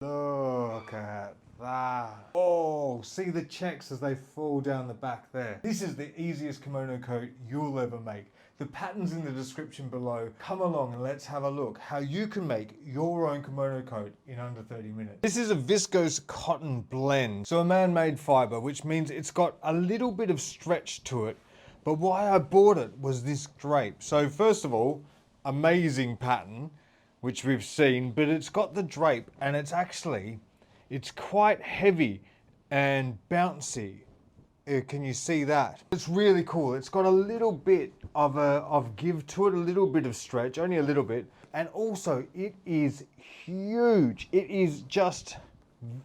Look at that. Oh, see the checks as they fall down the back there. This is the easiest kimono coat you'll ever make. The pattern's in the description below. Come along and let's have a look how you can make your own kimono coat in under 30 minutes. This is a viscose cotton blend. So a man-made fiber, which means it's got a little bit of stretch to it. But why I bought it was this drape. So first of all, amazing pattern, which we've seen, but it's got the drape and it's quite heavy and bouncy. Can you see that? It's really cool. It's got a little bit of give to it, a little bit of stretch, only a little bit. And also it is huge. It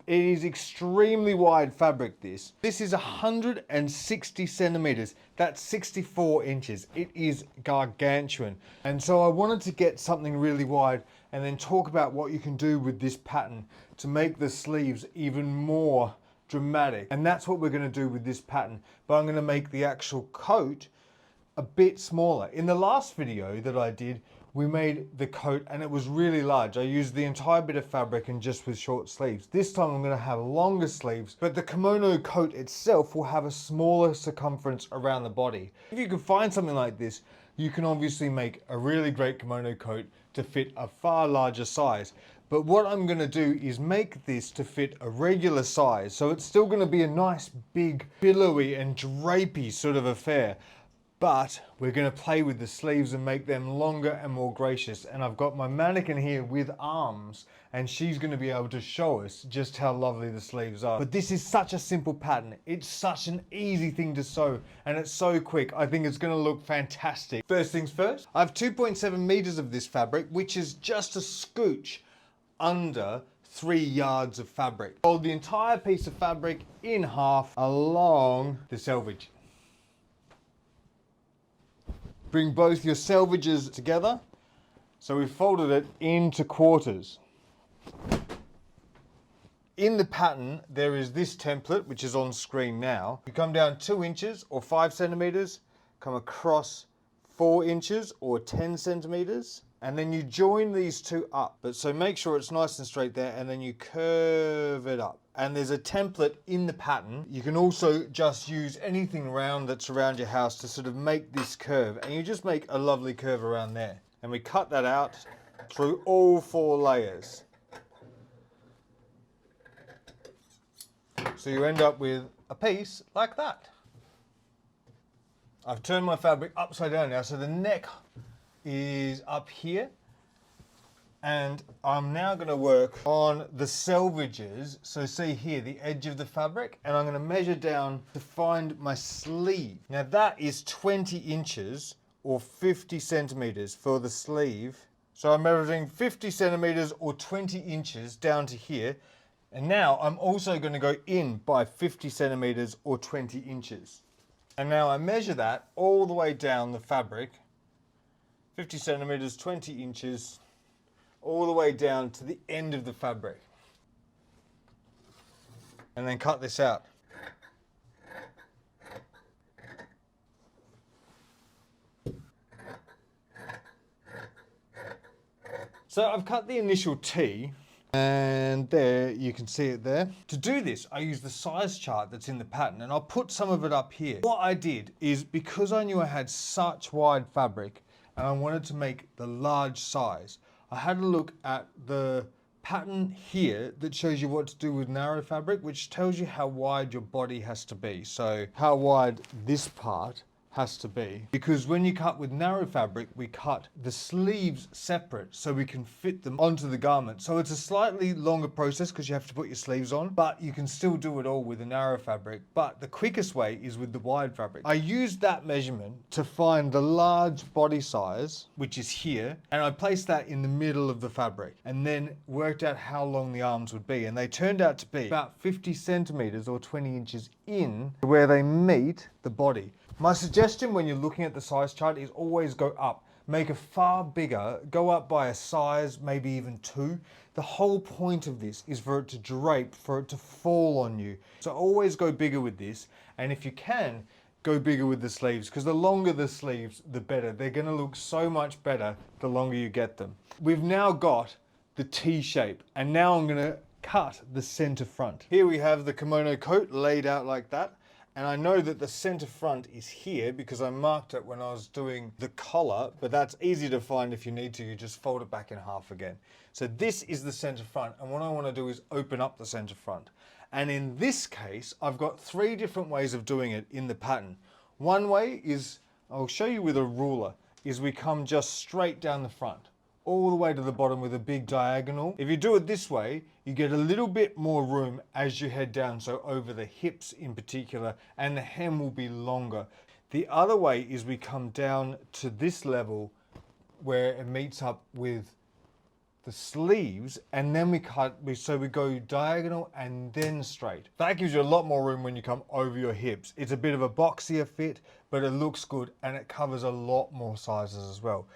is extremely wide fabric, this. This is 160 centimeters. That's 64 inches. It is gargantuan. And so I wanted to get something really wide and then talk about what you can do with this pattern to make the sleeves even more dramatic. And that's what we're going to do with this pattern. But I'm going to make the actual coat a bit smaller. In the last video that I did, we made the coat and it was really large. I used the entire bit of fabric and just with short sleeves. This time I'm going to have longer sleeves, but the kimono coat itself will have a smaller circumference around the body. If you can find something like this, you can obviously make a really great kimono coat to fit a far larger size. But what I'm going to do is make this to fit a regular size. So it's still going to be a nice big billowy and drapey sort of affair. But we're going to play with the sleeves and make them longer and more gracious. And I've got my mannequin here with arms and she's going to be able to show us just how lovely the sleeves are. But this is such a simple pattern. It's such an easy thing to sew and it's so quick. I think it's going to look fantastic. First things first, I have 2.7 meters of this fabric, which is just a scooch under 3 yards of fabric. Fold the entire piece of fabric in half along the selvage. Bring both your selvages together. So we've folded it into quarters. In the pattern, there is this template, which is on screen now. You come down 2 inches or 5 centimeters, come across 4 inches or 10 centimeters, and then you join these two up. But so make sure it's nice and straight there, and then you curve it up. And there's a template in the pattern. You can also just use anything round that's around your house to sort of make this curve. And you just make a lovely curve around there. And we cut that out through all 4 layers. So you end up with a piece like that. I've turned my fabric upside down now, so the neck is up here. And I'm now going to work on the selvages. So see here, the edge of the fabric, and I'm going to measure down to find my sleeve. Now that is 20 inches or 50 centimeters for the sleeve. So I'm measuring 50 centimeters or 20 inches down to here. And now I'm also going to go in by 50 centimeters or 20 inches. And now I measure that all the way down the fabric, 50 centimeters, 20 inches, all the way down to the end of the fabric. And then cut this out. So I've cut the initial T, and there you can see it there. To do this, I use the size chart that's in the pattern, and I'll put some of it up here. What I did is, because I knew I had such wide fabric and I wanted to make the large size, I had a look at the pattern here that shows you what to do with narrow fabric, which tells you how wide your body has to be. So how wide this part has to be. Because when you cut with narrow fabric, we cut the sleeves separate so we can fit them onto the garment. So it's a slightly longer process because you have to put your sleeves on, but you can still do it all with the narrow fabric. But the quickest way is with the wide fabric. I used that measurement to find the large body size, which is here, and I placed that in the middle of the fabric and then worked out how long the arms would be. And they turned out to be about 50 centimeters or 20 inches in where they meet the body. My suggestion when you're looking at the size chart is always go up. Make it far bigger, go up by a size, maybe even 2. The whole point of this is for it to drape, for it to fall on you. So always go bigger with this. And if you can, go bigger with the sleeves, because the longer the sleeves, the better. They're going to look so much better the longer you get them. We've now got the T shape, and now I'm going to cut the center front. Here we have the kimono coat laid out like that. And I know that the center front is here because I marked it when I was doing the collar, but that's easy to find if you need to. You just fold it back in half again. So this is the center front. And what I want to do is open up the center front. And in this case, I've got 3 different ways of doing it in the pattern. One way is, I'll show you with a ruler, is we come just straight down the front, all the way to the bottom with a big diagonal. If you do it this way, you get a little bit more room as you head down, so over the hips in particular, and the hem will be longer. The other way is we come down to this level where it meets up with the sleeves, and then we go diagonal and then straight. That gives you a lot more room when you come over your hips. It's a bit of a boxier fit, but it looks good and it covers a lot more sizes as well.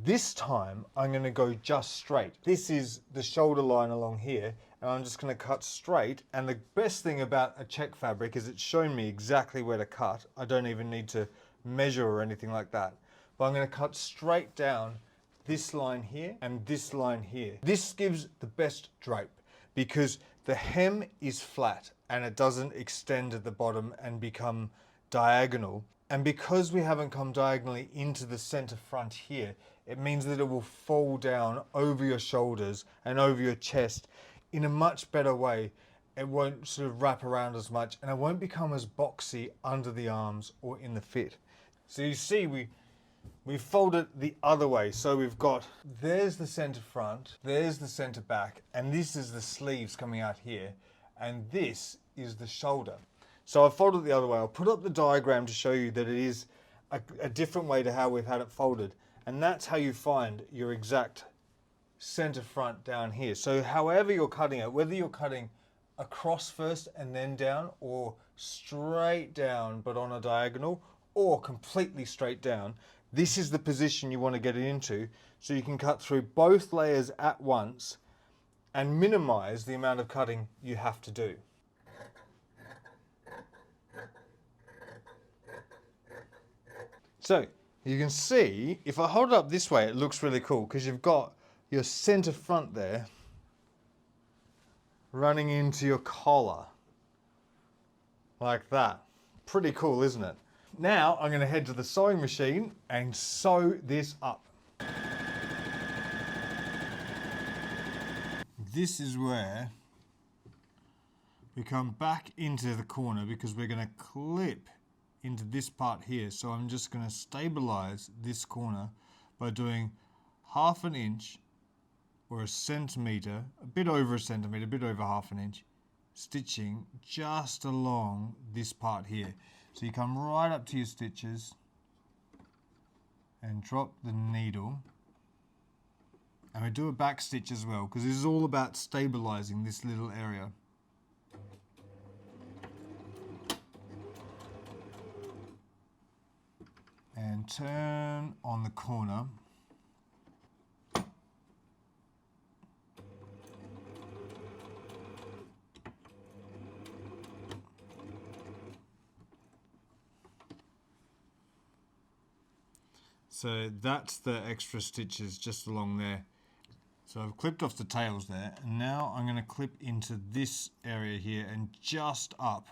This time, I'm going to go just straight. This is the shoulder line along here, and I'm just going to cut straight. And the best thing about a check fabric is it's shown me exactly where to cut. I don't even need to measure or anything like that. But I'm going to cut straight down this line here and this line here. This gives the best drape because the hem is flat and it doesn't extend at the bottom and become diagonal. And because we haven't come diagonally into the center front here, it means that it will fall down over your shoulders and over your chest in a much better way. It won't sort of wrap around as much and it won't become as boxy under the arms or in the fit. So you see we fold it the other way. So we've got, there's the center front, there's the center back, and this is the sleeves coming out here, and this is the shoulder. So I've folded it the other way. I'll put up the diagram to show you that it is a different way to how we've had it folded. And that's how you find your exact center front down here. So however you're cutting it, whether you're cutting across first and then down, or straight down but on a diagonal, or completely straight down, this is the position you want to get it into so you can cut through both layers at once and minimize the amount of cutting you have to do. So you can see, if I hold it up this way, it looks really cool because you've got your center front there running into your collar like that. Pretty cool, isn't it? Now I'm going to head to the sewing machine and sew this up. This is where we come back into the corner because we're going to clip into this part here. So I'm just going to stabilize this corner by doing 1/2 inch or a centimeter, a bit over a centimeter, a bit over 1/2 inch, stitching just along this part here. So you come right up to your stitches and drop the needle. And we do a back stitch as well because this is all about stabilizing this little area. And turn on the corner. So that's the extra stitches just along there. So I've clipped off the tails there, and now I'm going to clip into this area here and just up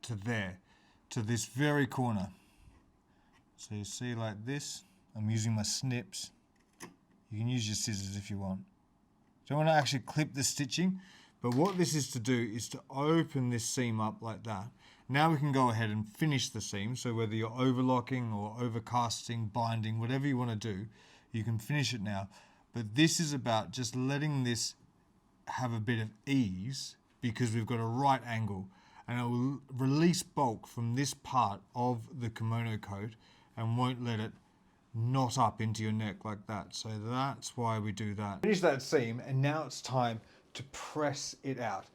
to there, to this very corner. So you see like this, I'm using my snips. You can use your scissors if you want. Don't want to actually clip the stitching, but what this is to do is to open this seam up like that. Now we can go ahead and finish the seam, so whether you're overlocking or overcasting, binding, whatever you want to do, you can finish it now. But this is about just letting this have a bit of ease because we've got a right angle, and it will release bulk from this part of the kimono coat and won't let it knot up into your neck like that. So that's why we do that. Finish that seam, and now it's time to press it out.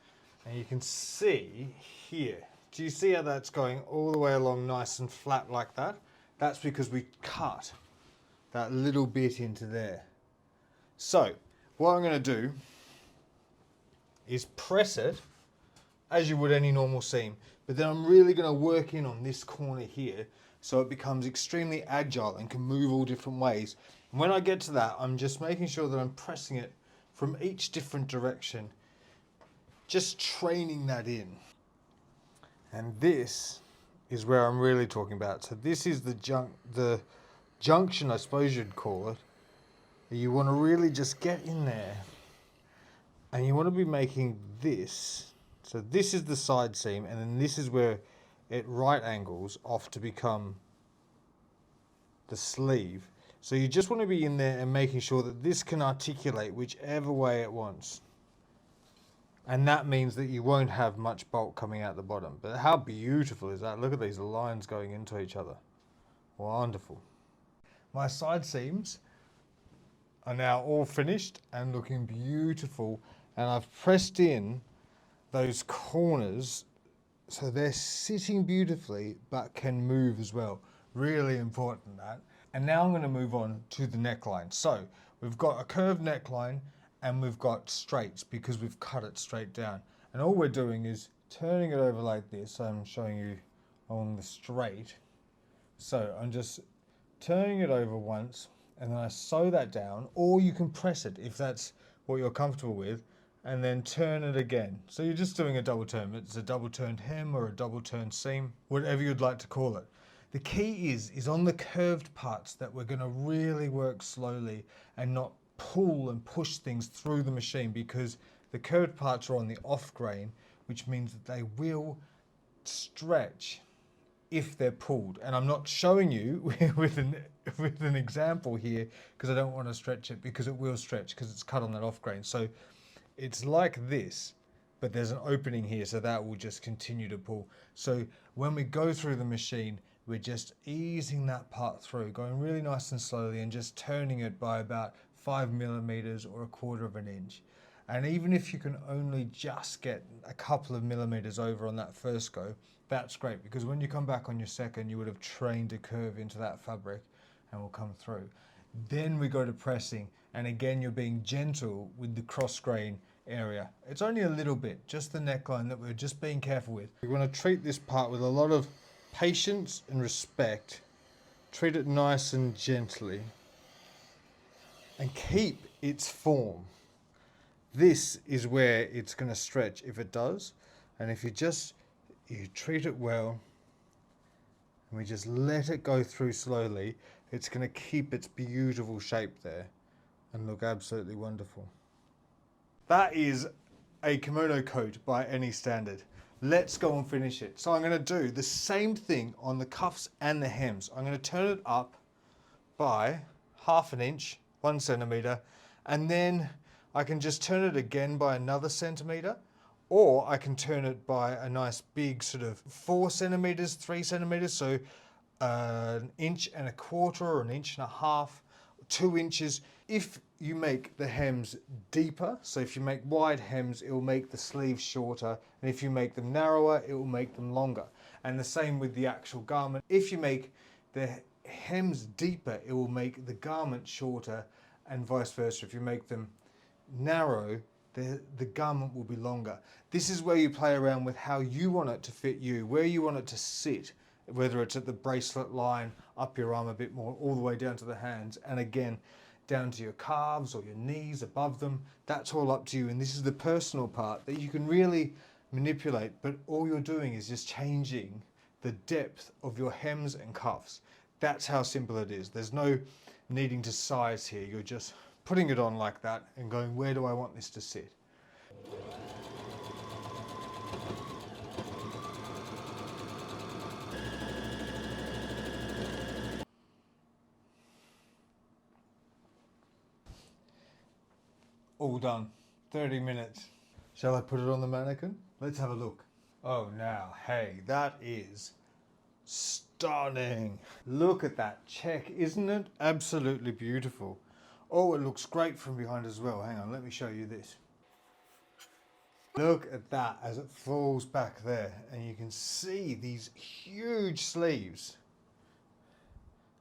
And you can see here, do you see how that's going all the way along nice and flat like that? That's because we cut that little bit into there. So what I'm going to do is press it as you would any normal seam, but then I'm really going to work in on this corner here so it becomes extremely agile and can move all different ways. And when I get to that, I'm just making sure that I'm pressing it from each different direction just training that in. And this is where I'm really talking about. So this is the junction, I suppose you'd call it. You want to really just get in there, and you want to be making this. So this is the side seam, and then this is where it right angles off to become the sleeve. So you just want to be in there and making sure that this can articulate whichever way it wants. And that means that you won't have much bulk coming out the bottom. But how beautiful is that? Look at these lines going into each other. Wonderful. My side seams are now all finished and looking beautiful. And I've pressed in those corners so they're sitting beautifully but can move as well. Really important, that. And now I'm going to move on to the neckline. So we've got a curved neckline and we've got straights because we've cut it straight down. And all we're doing is turning it over like this. I'm showing you on the straight. So I'm just turning it over once and then I sew that down, or you can press it if that's what you're comfortable with, and then turn it again. So you're just doing a double turn. It's a double turned hem or a double turned seam, whatever you'd like to call it. The key is on the curved parts that we're going to really work slowly and not pull and push things through the machine, because the curved parts are on the off grain, which means that they will stretch if they're pulled. And I'm not showing you with an example here because I don't want to stretch it, because it will stretch because it's cut on that off grain. So it's like this, but there's an opening here, so that will just continue to pull. So when we go through the machine, we're just easing that part through, going really nice and slowly and just turning it by about 5 millimeters or 1/4 of an inch. And even if you can only just get a couple of millimeters over on that first go, that's great, because when you come back on your second, you would have trained a curve into that fabric and will come through. Then we go to pressing, and again, you're being gentle with the cross grain area. It's only a little bit, just the neckline that we're just being careful with. We want to treat this part with a lot of patience and respect. Treat it nice and gently and keep its form. This is where it's going to stretch if it does, and if you treat it well and we just let it go through slowly, it's going to keep its beautiful shape there and look absolutely wonderful. That is a kimono coat by any standard. Let's go and finish it. So I'm going to do the same thing on the cuffs and the hems. I'm going to turn it up by 1/2 inch, 1 centimeter, and then I can just turn it again by another centimeter, or I can turn it by a nice big sort of 4 centimeters, 3 centimeters, so 1.25 inches or 1.5 inches, 2 inches. If you make the hems deeper, so if you make wide hems, it will make the sleeves shorter, and if you make them narrower, it will make them longer. And the same with the actual garment. If you make the hems deeper, it will make the garment shorter, and vice versa. If you make them narrow, the garment will be longer. This is where you play around with how you want it to fit you, where you want it to sit, whether it's at the bracelet line, up your arm a bit more, all the way down to the hands, and again, down to your calves or your knees, above them. That's all up to you, and this is the personal part that you can really manipulate, but all you're doing is just changing the depth of your hems and cuffs. That's how simple it is. There's no needing to size here. You're just putting it on like that and going, where do I want this to sit? All done. 30 minutes. Shall I put it on the mannequin? Let's have a look. Oh, now, hey, that is stunning. Look at that check. Isn't it absolutely beautiful? Oh, it looks great from behind as well. Hang on, let me show you this. Look at that as it falls back there, and you can see these huge sleeves.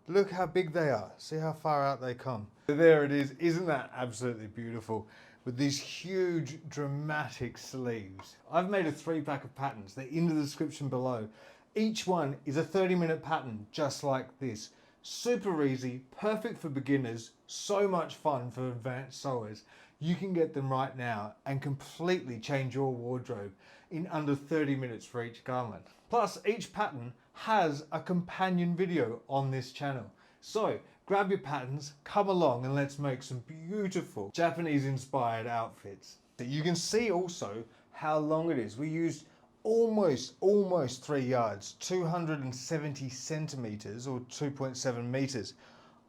Look how big they are. See how far out they come. There it is. Isn't that absolutely beautiful? With these huge dramatic sleeves. I've made a 3-pack of patterns. They're in the description below. Each one is a 30-minute pattern just like this. Super easy, perfect for beginners, so much fun for advanced sewers. you can get them right now and completely change your wardrobe in under 30 minutes for each garment. Plus, each pattern has a companion video on this channel. So grab your patterns, come along and let's make some beautiful Japanese inspired outfits. You can see also how long it is. We used almost 3 yards, 270 centimeters or 2.7 meters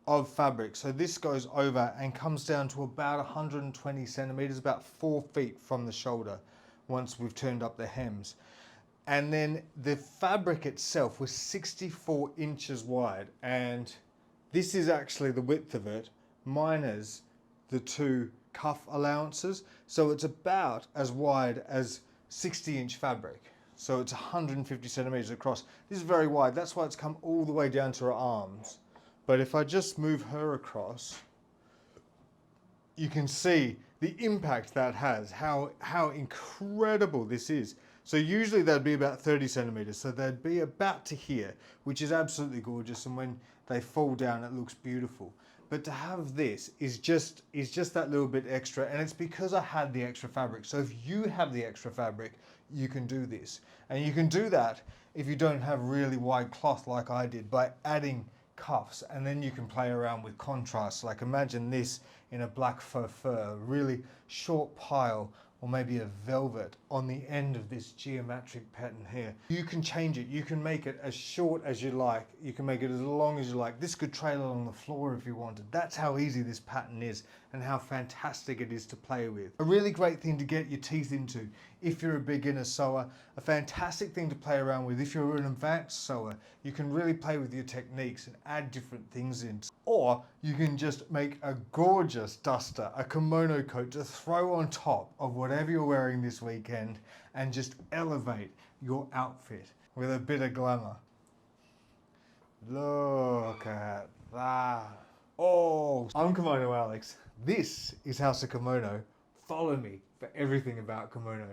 of fabric. So this goes over and comes down to about 120 centimeters, about 4 feet from the shoulder once we've turned up the hems. And then the fabric itself was 64 inches wide, and this is actually the width of it minus the 2 cuff allowances. So it's about as wide as 60-inch fabric. So it's 150 centimeters across. This is very wide. That's why it's come all the way down to her arms. But if I just move her across, you can see the impact that has, how incredible this is. So usually they'd be about 30 centimeters. So they'd be about to here, which is absolutely gorgeous. And when they fall down, it looks beautiful. But to have this is just that little bit extra. And it's because I had the extra fabric. So if you have the extra fabric, you can do this. And you can do that if you don't have really wide cloth like I did, by adding cuffs, and then you can play around with contrast. Like imagine this in a black fur, really short pile, or maybe a velvet on the end of this geometric pattern here. You can change it. You can make it as short as you like. You can make it as long as you like. This could trail along the floor if you wanted. That's how easy this pattern is and how fantastic it is to play with. A really great thing to get your teeth into if you're a beginner sewer. A fantastic thing to play around with if you're an advanced sewer. You can really play with your techniques and add different things in. Or you can just make a gorgeous duster, a kimono coat to throw on top of whatever you're wearing this weekend and just elevate your outfit with a bit of glamour. Look at that. Oh, I'm Kimono Alex. This is House of Kimono. Follow me for everything about kimono.